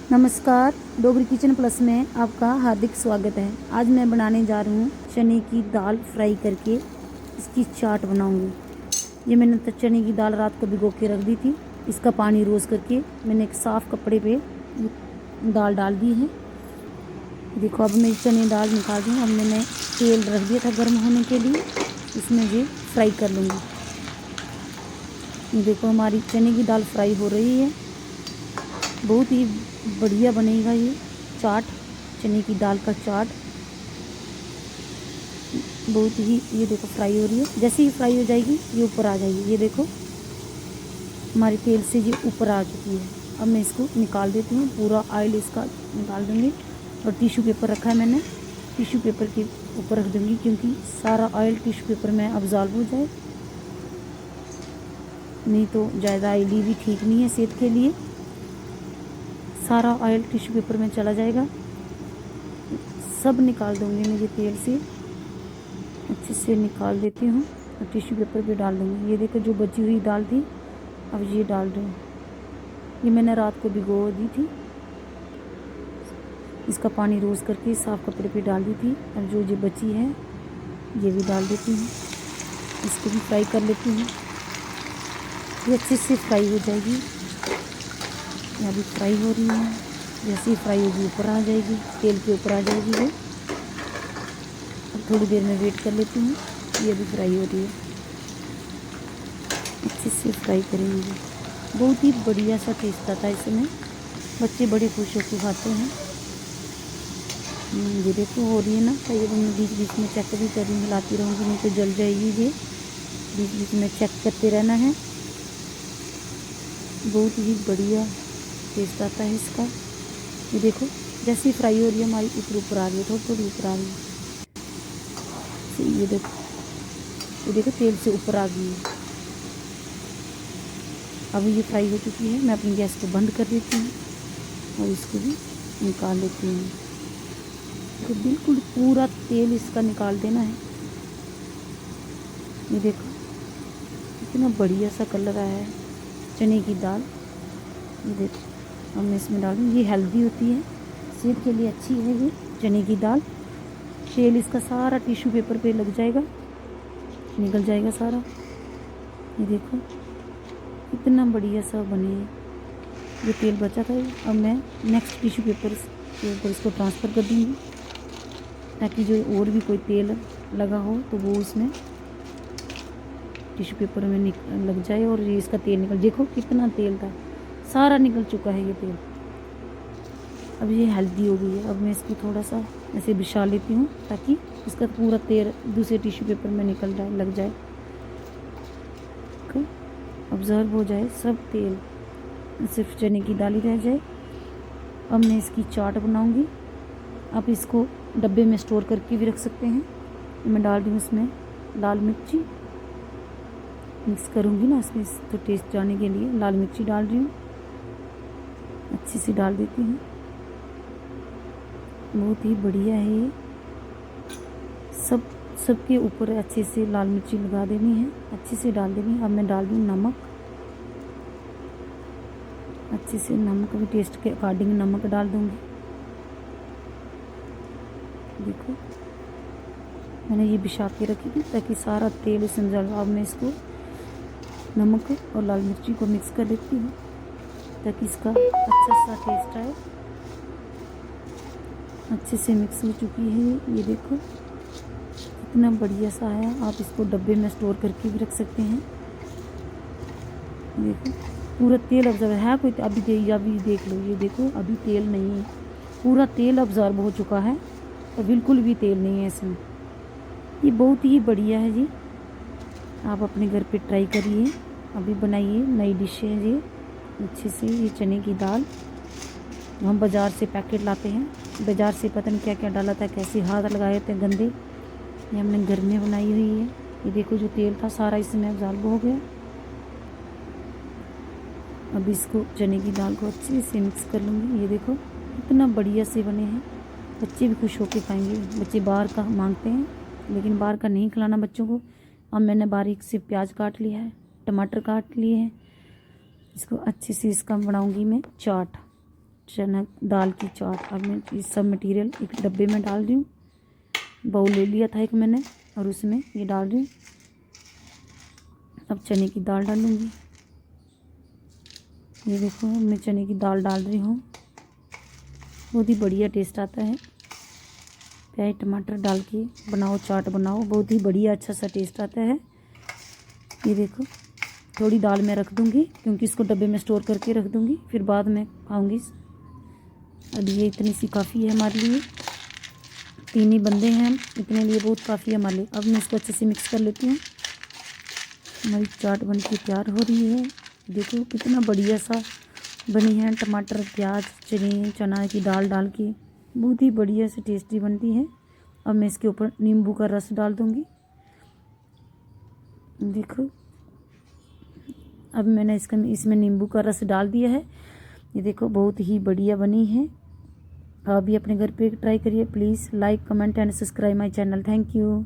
नमस्कार, Dogri kitchen plus में आपका हार्दिक स्वागत है। आज मैं बनाने जा रही हूँ चने की दाल फ्राई करके इसकी चाट बनाऊंगी। ये मैंने तो चने की दाल रात को भिगो के रख दी थी। इसका पानी रोज करके मैंने एक साफ़ कपड़े पे दाल डाल दी है। देखो अब मैं चने दाल निकाल दूँ। अब मैंने तेल रख दिया था गर्म होने के लिए, इसमें ये फ्राई कर लूँगी। ये देखो हमारी चने की दाल फ्राई हो रही है। बहुत ही बढ़िया बनेगा ये चाट, चने की दाल का चाट। बहुत ही, ये देखो फ्राई हो रही है। जैसे ही फ्राई हो जाएगी ये ऊपर आ जाएगी। ये देखो हमारी तेल से ये ऊपर आ चुकी है। अब मैं इसको निकाल देती हूँ, पूरा ऑयल इसका निकाल दूँगी। और टिश्यू पेपर रखा है मैंने, टिश्यू पेपर के ऊपर रख दूँगी क्योंकि सारा ऑयल टिश्यू पेपर में अब्जॉर्ब हो जाए। नहीं तो ज़्यादा ऑयली भी ठीक नहीं है सेहत के लिए। सारा ऑयल टिश्यू पेपर में चला जाएगा। सब निकाल दूँगी मैं ये तेल से, अच्छे से निकाल देती हूँ और टिश्यू पेपर पे डाल दूँगी। ये देखो जो बची हुई दाल थी अब ये डाल दूँ। ये मैंने रात को भिगो दी थी, इसका पानी रोज करके साफ़ कपड़े पे डाल दी थी। अब जो बची है ये भी डाल देती हूँ। इसको भी फ्राई कर लेती हूँ। ये अच्छे से फ्राई हो जाएगी। ये अभी फ्राई हो रही है। जैसे ही फ्राई होगी ऊपर आ जाएगी, तेल के ऊपर आ जाएगी वो। अब थोड़ी देर में वेट कर लेती हूँ। ये अभी फ्राई हो रही है, अच्छे से फ्राई करेंगे। बहुत ही बढ़िया सा टेस्ट आता है इसमें, बच्चे बड़े खुश होकर खाते हैं। ये देखो हो रही है ना। तो ये मैं बीच बीच में चेक भी कर रही, हिलाती रहूँगी नहीं तो जल जाएगी। ये बीच बीच में चेक करते रहना है। बहुत ही बढ़िया टेस्ट आता है इसका। ये देखो जैसी फ्राई हो रही है हमारी ऊपर आ रही है, थोड़ी थोड़ी ऊपर आ रही है। ये देखो तेल से ऊपर आ गई है। अब ये फ्राई हो चुकी है। मैं अपनी गैस को बंद कर देती हूँ और इसको भी निकाल लेती हूँ। तो बिल्कुल पूरा तेल इसका निकाल देना है। ये देखो कितना बढ़िया सा कलर आया है चने की दाल। ये देखो अब मैं इसमें डालूँ। ये हेल्दी होती है, सेहत के लिए अच्छी है ये चने की दाल। तेल इसका सारा टिश्यू पेपर पे लग जाएगा, निकल जाएगा सारा। ये देखो कितना बढ़िया सा बने है। ये तेल बचा था अब मैं नेक्स्ट टिश्यू पेपर के ऊपर इसको ट्रांसफ़र कर दूँगी, ताकि जो और भी कोई तेल लगा हो तो वो उसमें टिश्यू पेपर में लग जाए और ये इसका तेल निकल। देखो कितना तेल था, सारा निकल चुका है ये तेल। अब ये हेल्दी हो गई है। अब मैं इसको थोड़ा सा ऐसे बिछा लेती हूँ ताकि इसका पूरा तेल दूसरे टिश्यू पेपर में निकल जाए, लग जाए, ऑब्जर्व हो जाए सब तेल, सिर्फ चने की दाल ही रह जाए। अब मैं इसकी चाट बनाऊँगी। आप इसको डब्बे में स्टोर करके भी रख सकते हैं। मैं डाल दूँ इसमें लाल मिर्ची, मिक्स करूँगी ना इसमें तो टेस्ट जाने के लिए लाल मिर्ची डाल रही हूँ। अच्छी सी डाल देती हूँ। बहुत ही बढ़िया है ये। सबके ऊपर अच्छे से लाल मिर्ची लगा देनी है, अच्छे से डाल देनी है। अब मैं डाल दूँ नमक, अच्छे से नमक भी टेस्ट के अकॉर्डिंग नमक डाल दूँगी। देखो मैंने ये बिछा के रखी थी ताकि सारा तेल इसमें जल। अब मैं इसको नमक और लाल मिर्ची को मिक्स कर देती हूँ ताकि इसका अच्छा सा टेस्ट आए। अच्छे से मिक्स हो चुकी है ये देखो कितना बढ़िया सा है। आप इसको डब्बे में स्टोर करके भी रख सकते हैं। देखो पूरा तेल अब्जॉर्ब है कोई अभी देख लो। ये देखो अभी तेल नहीं है, पूरा तेल अब्जॉर्ब हो चुका है और बिल्कुल भी तेल नहीं है इसमें। ये बहुत ही बढ़िया है जी। आप अपने घर पे ट्राई करिए, अभी बनाइए। नई डिश है ये अच्छे से। ये चने की दाल हम बाज़ार से पैकेट लाते हैं, बाज़ार से पता नहीं क्या क्या डाला था, कैसे हाथ लगाए थे गंदे। ये हमने घर में बनाई हुई है। ये देखो जो तेल था सारा इसमें अब्जॉर्ब हो गया। अब इसको चने की दाल को अच्छे से मिक्स कर लूँगी। ये देखो इतना बढ़िया से बने हैं, बच्चे भी खुश होकर खाएंगे। बच्चे बाहर का मांगते हैं लेकिन बाहर का नहीं खिलाना बच्चों को। अब मैंने बारीक से प्याज काट लिया है, टमाटर काट लिए हैं। इसको अच्छे से इसका बनाऊंगी मैं चाट। चना दाल की चाट। अब मैं ये सब मटेरियल एक डब्बे में डाल रही हूँ। बाउल ले लिया था एक मैंने और उसमें ये डाल रही हूँ। अब चने की दाल डालूँगी। ये देखो मैं चने की दाल डाल रही हूँ। बहुत ही बढ़िया टेस्ट आता है। प्याज टमाटर डाल के बनाओ, चाट बनाओ, बहुत ही बढ़िया अच्छा सा टेस्ट आता है। ये देखो थोड़ी दाल मैं रख दूँगी क्योंकि इसको डब्बे में स्टोर करके रख दूँगी, फिर बाद में खाऊँगी। अब ये इतनी सी काफ़ी है हमारे लिए, 3 ही बंदे हैं हम, इतने लिए बहुत काफ़ी है हमारे लिए। अब मैं इसको अच्छे से मिक्स कर लेती हूँ। हमारी चाट बन के तैयार हो रही है। देखो कितना बढ़िया सा बनी है, टमाटर प्याज चना की दाल डाल के बहुत ही बढ़िया से टेस्टी बनती है। अब मैं इसके ऊपर नींबू का रस डाल दूँगी। देखो अब मैंने इसमें नींबू का रस डाल दिया है। ये देखो बहुत ही बढ़िया बनी है। आप भी अपने घर पे ट्राई करिए। Please like comment and subscribe my channel. Thank you.